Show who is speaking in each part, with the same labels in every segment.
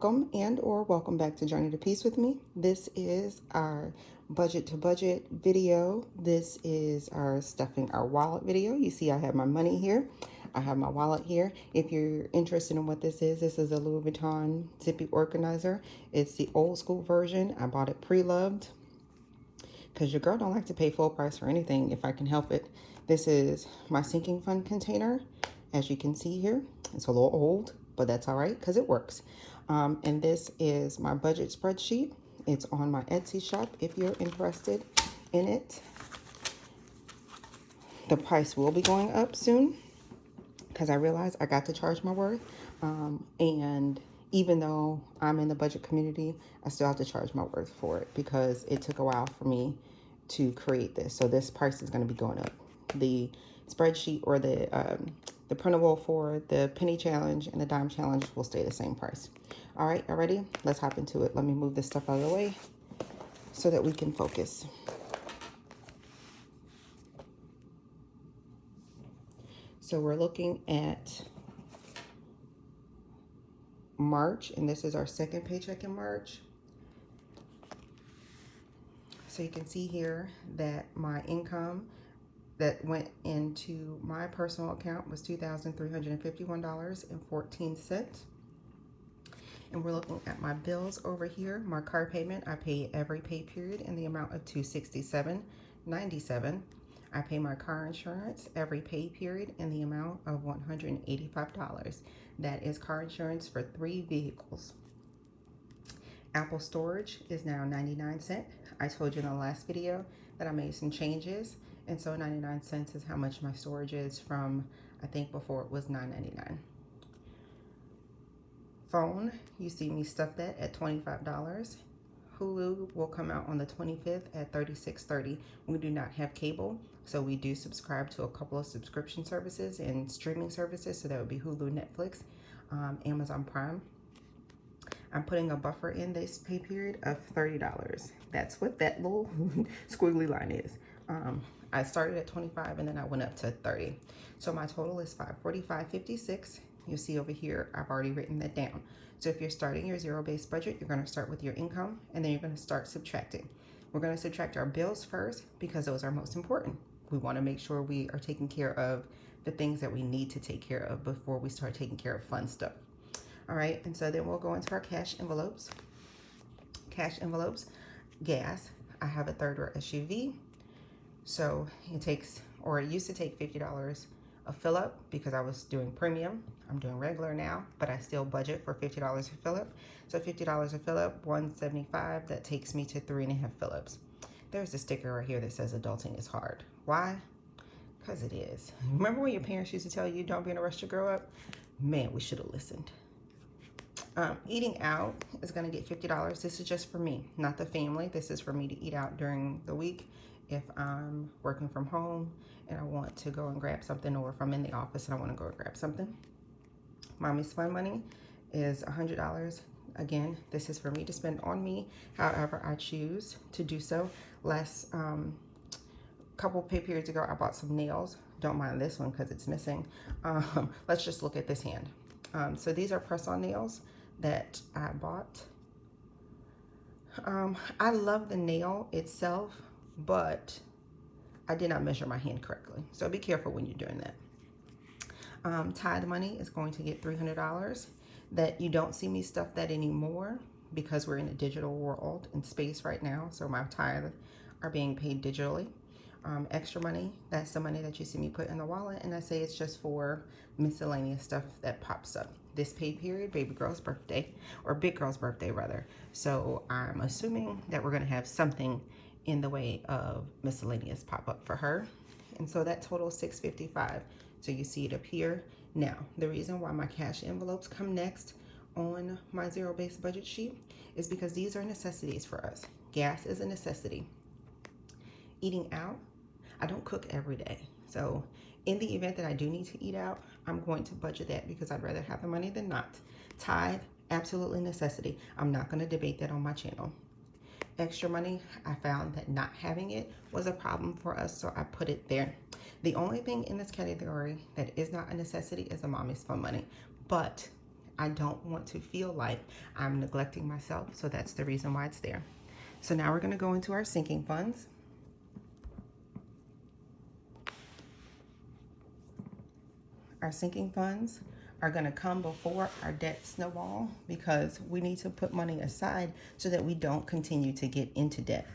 Speaker 1: Welcome and or welcome back to Journey to Peace with me. This is our budget to budget video. This is our stuffing our wallet video. You see I have my money here. I have my wallet here. If you're interested in what this is a Louis Vuitton zippy organizer. It's the old school version. I bought it pre-loved because your girl don't like to pay full price for anything if I can help it. This is my sinking fund container. As you can see here, it's a little old, but that's all right because it works. And this is my budget spreadsheet. It's on my Etsy shop if you're interested in it. The price will be going up soon because I realized I got to charge my worth. And even though I'm in the budget community, I still have to charge my worth for it because it took a while for me to create this. So this price is going to be going up. The spreadsheet or the printable for the penny challenge and the dime challenge will stay the same price. All right, y'all ready? Let's hop into it. Let me move this stuff out of the way so that we can focus. So we're looking at March, and this is our second paycheck in March. So you can see here that my income that went into my personal account was $2,351.14. And we're looking at my bills over here. My car payment, I pay every pay period in the amount of $267.97. I pay my car insurance every pay period in the amount of $185. That is car insurance for 3 vehicles. Apple storage is now 99 cents. I told you in the last video that I made some changes. And so 99 cents is how much my storage is from, I think before it was $9.99. Phone, you see me stuff that at $25. Hulu will come out on the 25th at $36.30. We do not have cable, so we do subscribe to a couple of subscription services and streaming services. So that would be Hulu, Netflix, Amazon Prime. I'm putting a buffer in this pay period of $30. That's what that little squiggly line is. I started at 25 and then I went up to 30. So my total is $545.56. You see over here, I've already written that down. So if you're starting your zero-based budget, you're going to start with your income and then you're going to start subtracting. We're going to subtract our bills first because those are most important. We want to make sure we are taking care of the things that we need to take care of before we start taking care of fun stuff. All right, and so then we'll go into our cash envelopes. Cash envelopes, gas. I have a third-row SUV. So it takes, or it used to take $50 a fill up because I was doing premium. I'm doing regular now, but I still budget for $50 a fill up. So $50 a fill up, $175, that takes me to 3.5 fill ups. There's a sticker right here that says adulting is hard. Why? Because it is. Remember when your parents used to tell you don't be in a rush to grow up? Man, we should have listened. Eating out is gonna get $50. This is just for me, not the family. This is for me to eat out during the week. If I'm working from home and I want to go and grab something, or if I'm in the office and I want to go and grab something. Mommy's fun money is $100. Again, this is for me to spend on me, however I choose to do so. Last couple pay periods ago, I bought some nails. Don't mind this one because it's missing. Let's just look at this hand. So these are press-on nails that I bought. I love the nail itself, but I did not measure my hand correctly. So be careful when you're doing that. Tithe money is going to get $300. That you don't see me stuff that anymore because we're in a digital world and space right now. So my tithe are being paid digitally. Extra money, that's the money that you see me put in the wallet, and I say it's just for miscellaneous stuff that pops up. This pay period, baby girl's birthday, or big girl's birthday rather. So I'm assuming that we're gonna have something in the way of miscellaneous pop up for her. And so that totals $655. So you see it up here. Now, the reason why my cash envelopes come next on my zero-based budget sheet is because these are necessities for us. Gas is a necessity. Eating out, I don't cook every day. So in the event that I do need to eat out, I'm going to budget that because I'd rather have the money than not. Tithe, absolutely necessity. I'm not going to debate that on my channel. Extra money, I found that not having it was a problem for us, so I put it there. The only thing in this category that is not a necessity is the mommy's fun money, but I don't want to feel like I'm neglecting myself, so that's the reason why it's there. So now we're going to go into our sinking funds. Our sinking funds are going to come before our debt snowball because we need to put money aside so that we don't continue to get into debt.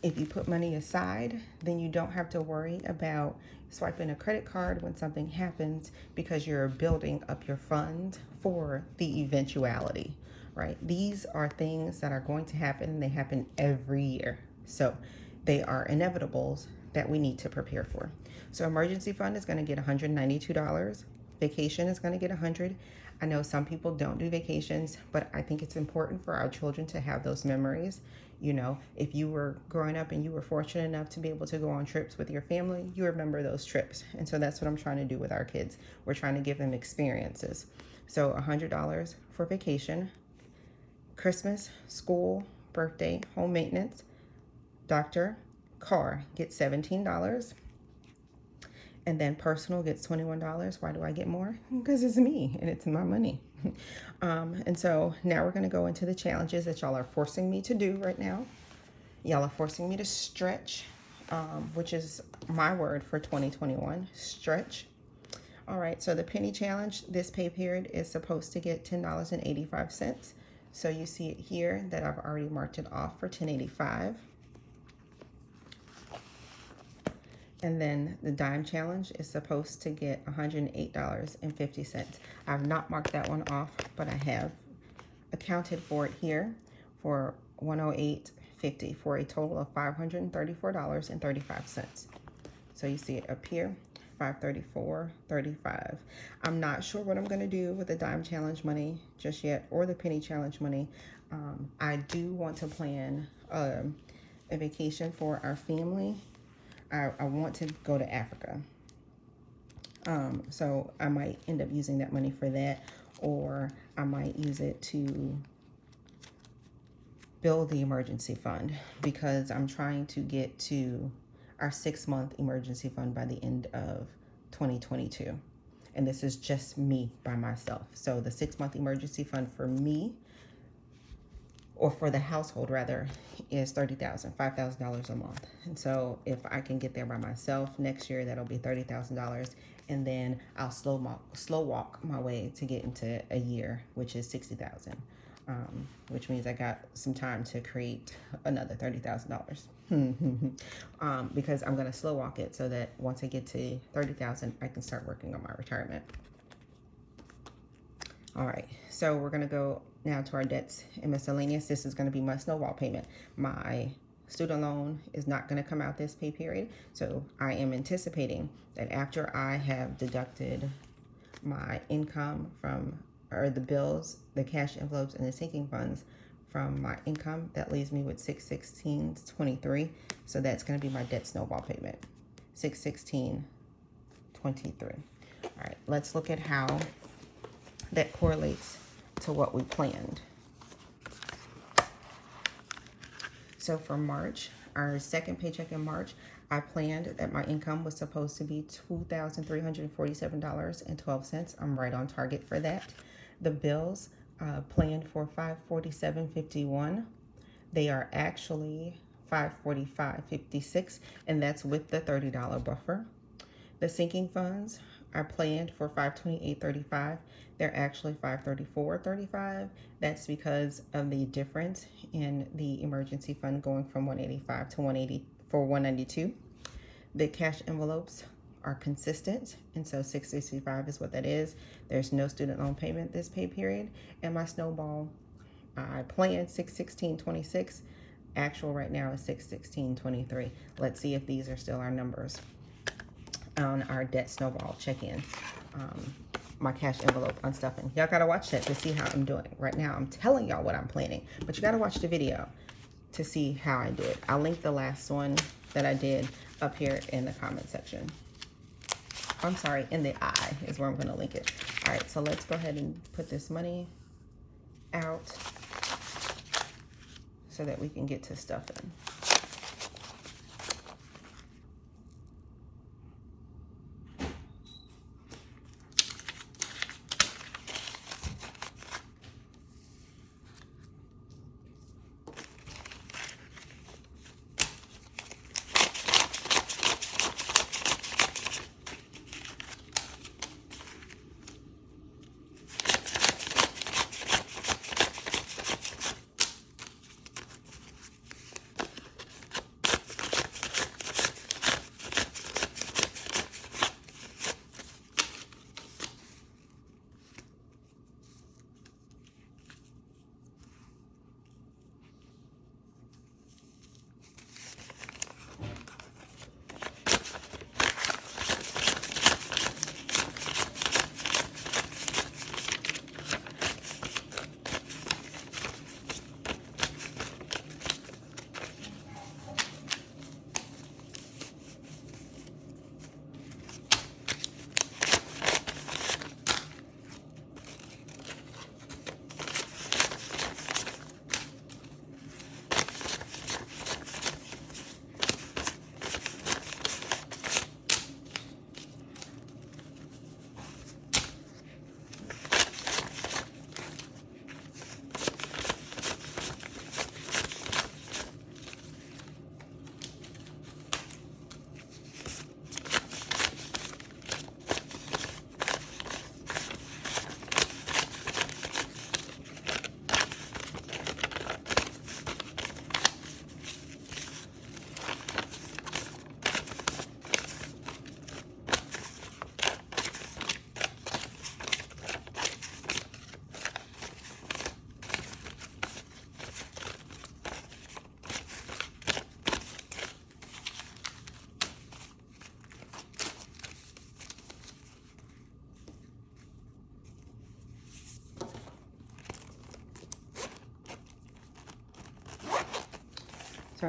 Speaker 1: If you put money aside, then you don't have to worry about swiping a credit card when something happens because you're building up your fund for the eventuality, right? These are things that are going to happen, and they happen every year. So they are inevitables that we need to prepare for. So emergency fund is going to get $192. Vacation is going to get $100. I know some people don't do vacations, but I think it's important for our children to have those memories. You know, if you were growing up and you were fortunate enough to be able to go on trips with your family, you remember those trips. And so that's what I'm trying to do with our kids. We're trying to give them experiences. So $100 for vacation, Christmas, school, birthday, home maintenance, doctor, car gets $17. And then personal gets $21. Why do I get more? Because it's me and it's my money. And so now we're going to go into the challenges that y'all are forcing me to do right now. Y'all are forcing me to stretch, which is my word for 2021, stretch. All right, so the penny challenge, this pay period is supposed to get $10.85. So you see it here that I've already marked it off for $10.85. And then the dime challenge is supposed to get $108.50. I've not marked that one off, but I have accounted for it here for $108.50 for a total of $534.35. So you see it up here, $534.35. I'm not sure what I'm going to do with the dime challenge money just yet, or the penny challenge money. I do want to plan a vacation for our family. I want to go to Africa. So I might end up using that money for that, or I might use it to build the emergency fund because I'm trying to get to our 6-month emergency fund by the end of 2022. And this is just me by myself. So the 6-month emergency fund for me, or for the household rather, is $30,000, $5,000 a month. And so if I can get there by myself next year, that'll be $30,000. And then I'll slow walk my way to get into a year, which is $60,000, which means I got some time to create another $30,000. Because I'm gonna slow walk it so that once I get to $30,000, I can start working on my retirement. All right, so we're gonna go now to our debts and miscellaneous. This is gonna be my snowball payment. My student loan is not gonna come out this pay period. So I am anticipating that after I have deducted my income from, or the bills, the cash envelopes and the sinking funds from my income, that leaves me with $616.23. So that's gonna be my debt snowball payment, $616.23. All right, let's look at how that correlates to what we planned. So for March, our second paycheck in March, I planned that my income was supposed to be $2,347.12. I'm right on target for that. The bills planned for $547.51. They are actually $545.56, and that's with the $30 buffer. The sinking funds are planned for $528.35. They're actually $534.35. That's because of the difference in the emergency fund going from $185 to $192. The cash envelopes are consistent, and so $665 is what that is. There's no student loan payment this pay period. And my snowball, I planned $616.26. Actual right now is $616.23. Let's see if these are still our numbers on our debt snowball check-in. My cash envelope unstuffing. Y'all gotta watch that to see how I'm doing. Right now I'm telling y'all what I'm planning, but you gotta watch the video to see how I do it. I'll link the last one that I did up here in the comment section. I'm sorry, in the eye is where I'm gonna link it. All right, so let's go ahead and put this money out so that we can get to stuffing.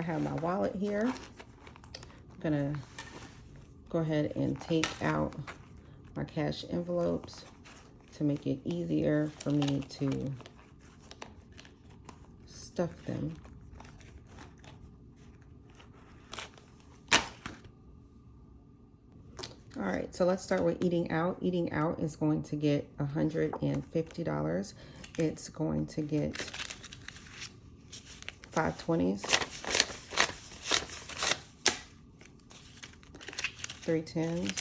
Speaker 1: I have my wallet here. I'm gonna go ahead and take out my cash envelopes to make it easier for me to stuff them. All right, so let's start with eating out. Eating out is going to get $150. It's going to get 5 20s, 3 10s,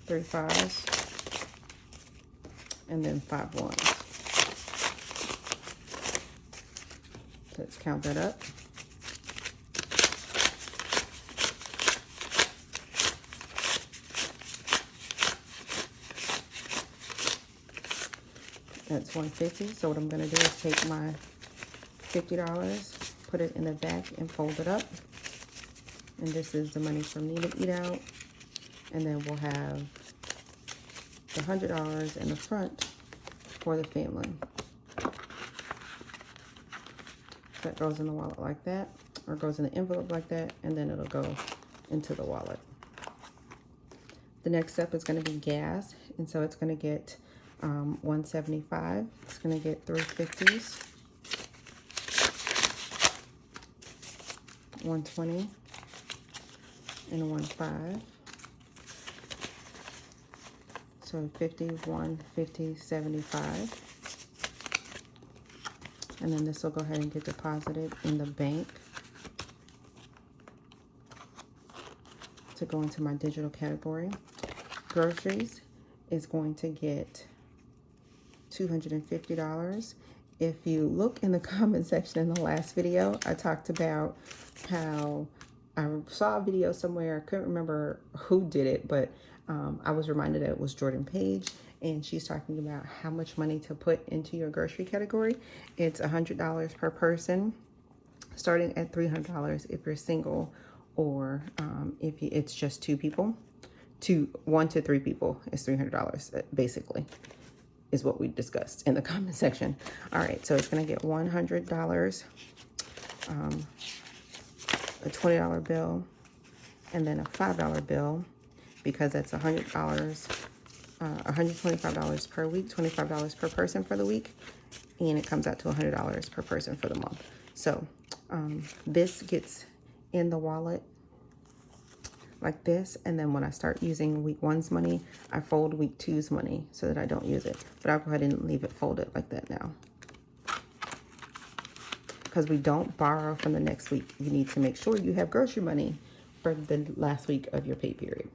Speaker 1: 3 5s, and then 5 1s. Let's count that up. That's $150. So what I'm going to do is take my $50, put it in the back and fold it up. And this is the money for me to eat out. And then we'll have the $100 in the front for the family. That goes in the wallet like that, or goes in the envelope like that, and then it'll go into the wallet. The next step is going to be gas, and so it's going to get $175. It's going to get 3 50s, 120, and 1 5. So 50, 150, 75. And then this will go ahead and get deposited in the bank to go into my digital category. Groceries is going to get $250. If you look in the comment section in the last video, I talked about how I saw a video somewhere. I couldn't remember who did it, but I was reminded that it was Jordan Page. And she's talking about how much money to put into your grocery category. It's $100 per person, starting at $300 if you're single, or if it's just 2 people. 1 to 3 people is $300, basically, is what we discussed in the comment section. All right, so it's gonna get $100, a $20 bill, and then a $5 bill, because that's $100. $125 per week, $25 per person for the week, and it comes out to $100 per person for the month. So this gets in the wallet like this, and then when I start using week 1's money, I fold week 2's money so that I don't use it. But I'll go ahead and leave it folded like that now, because we don't borrow from the next week. You need to make sure you have grocery money for the last week of your pay period.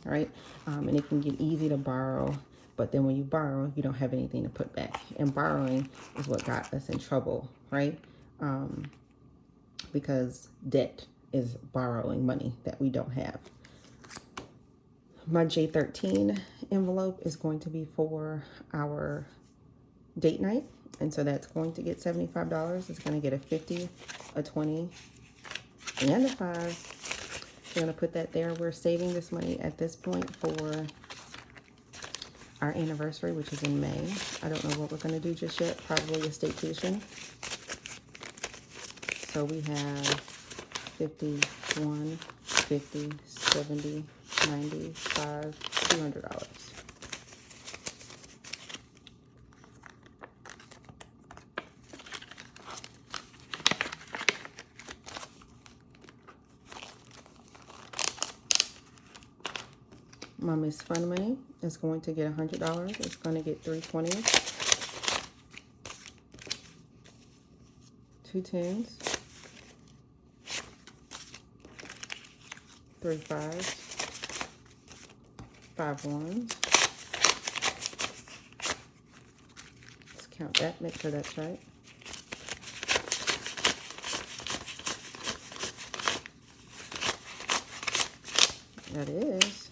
Speaker 1: Right? And it can get easy to borrow, but then when you borrow, you don't have anything to put back. And borrowing is what got us in trouble, right? Because debt is borrowing money that we don't have. My J13 envelope is going to be for our date night. And so that's going to get $75. It's going to get a 50, a 20, and a 5. We're going to put that there. We're saving this money at this point for our anniversary, which is in May. I don't know what we're going to do just yet. Probably a staycation. So we have 51, 50, 70, 95, $200. My Miss Fun money is going to get $100. It's going to get 3 20s, 2 10s, 3 5s, 5 1s. Let's count that, make sure that's right. That is.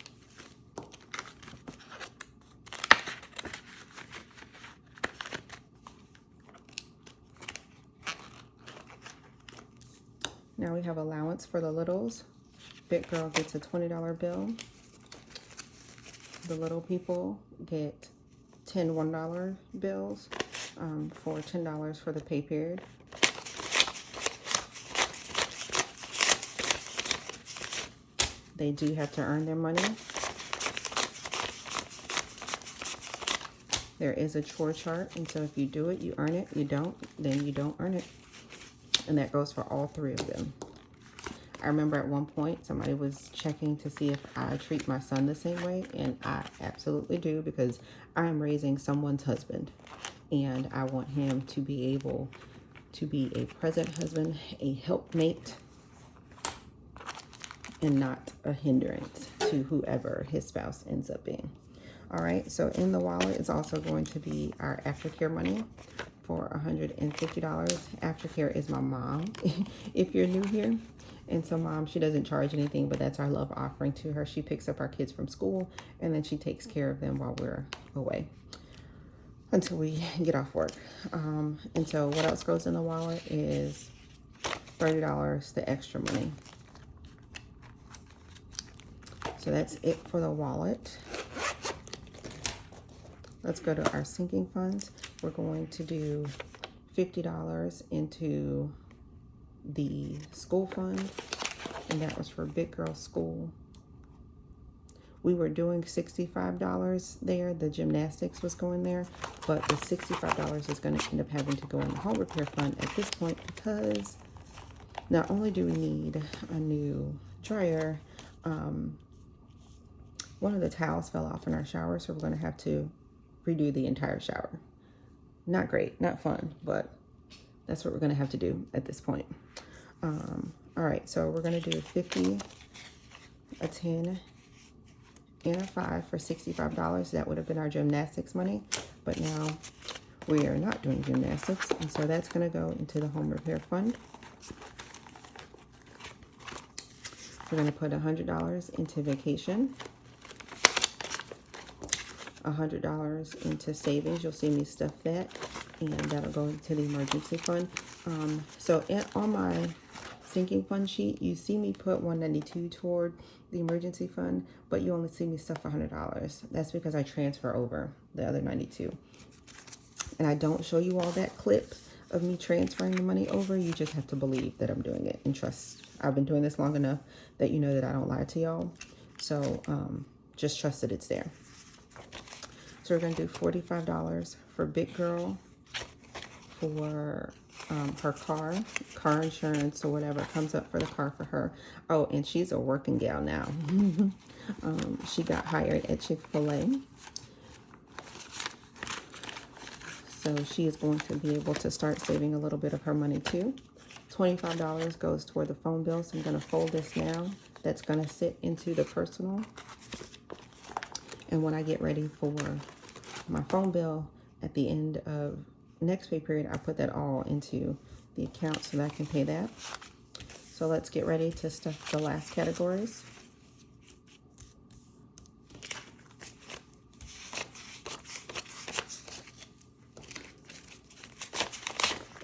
Speaker 1: Now we have allowance for the littles. Big girl gets a $20 bill. The little people get 10 $1 bills for $10 for the pay period. They do have to earn their money. There is a chore chart, and so if you do it, you earn it. You don't, then you don't earn it. And that goes for all 3 of them. I remember at one point somebody was checking to see if I treat my son the same way, and I absolutely do, because I am raising someone's husband, and I want him to be able to be a present husband, a helpmate, and not a hindrance to whoever his spouse ends up being. All right, so in the wallet is also going to be our aftercare money for $150. Aftercare is my mom, if you're new here. And so mom, she doesn't charge anything, but that's our love offering to her. She picks up our kids from school, and then she takes care of them while we're away until we get off work. And so what else goes in the wallet is $30, the extra money. So that's it for the wallet. Let's go to our sinking funds. We're going to do $50 into the school fund, and that was for Big Girl School. We were doing $65 there. The gymnastics was going there, but the $65 is going to end up having to go in the home repair fund at this point, because not only do we need a new dryer, one of the towels fell off in our shower, so we're going to have to redo the entire shower. Not great, not fun, but that's what we're going to have to do at this point. All right, so we're going to do 50, a 10, and a 5 for $65. That would have been our gymnastics money, but now we are not doing gymnastics, and so that's going to go into the home repair fund. We're going to put $100 into vacation, $100 into savings. You'll see me stuff that, and that'll go into the emergency fund. On my sinking fund sheet, you see me put $192 toward the emergency fund, but you only see me stuff $100. That's because I transfer over the other 92. And I don't show you all that clip of me transferring the money over. You just have to believe that I'm doing it and trust. I've been doing this long enough that you know that I don't lie to y'all. So just trust that it's there. So we're going to do $45 for Big Girl for her car insurance or whatever comes up for the car for her. Oh, and she's a working gal now. She got hired at Chick-fil-A. So she is going to be able to start saving a little bit of her money too. $25 goes toward the phone bill. So I'm going to fold this now. That's going to sit into the personal. And when I get ready for my phone bill at the end of next pay period, I put that all into the account so that I can pay that. So let's get ready to stuff the last categories.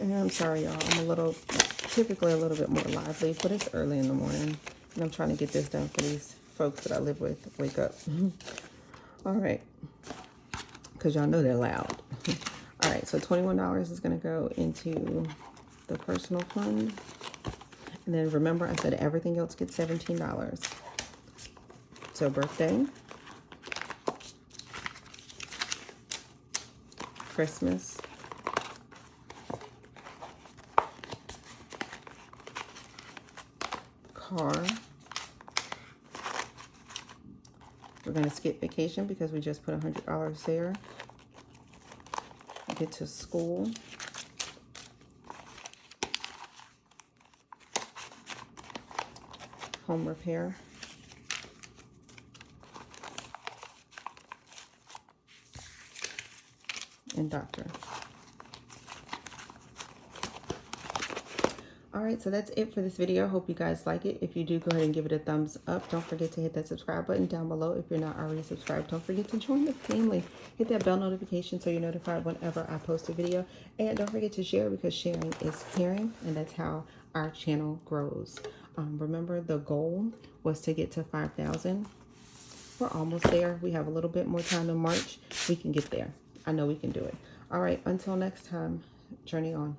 Speaker 1: And I'm sorry, y'all. I'm typically a little bit more lively, but it's early in the morning, and I'm trying to get this done for these folks that I live with wake up. All right, because y'all know they're loud. All right, so $21 is going to go into the personal fund. And then remember, I said everything else gets $17. So birthday, Christmas, car. We're going to skip vacation because we just put $100 there. Get to school. Home repair. And doctor. All right, so that's it for this video. Hope you guys like it. If you do, go ahead and give it a thumbs up. Don't forget to hit that subscribe button down below. If you're not already subscribed, don't forget to join the family. Hit that bell notification so you're notified whenever I post a video. And don't forget to share, because sharing is caring, and that's how our channel grows. Remember, the goal was to get to 5,000. We're almost there. We have a little bit more time in March. We can get there. I know we can do it. All right, until next time, journey on.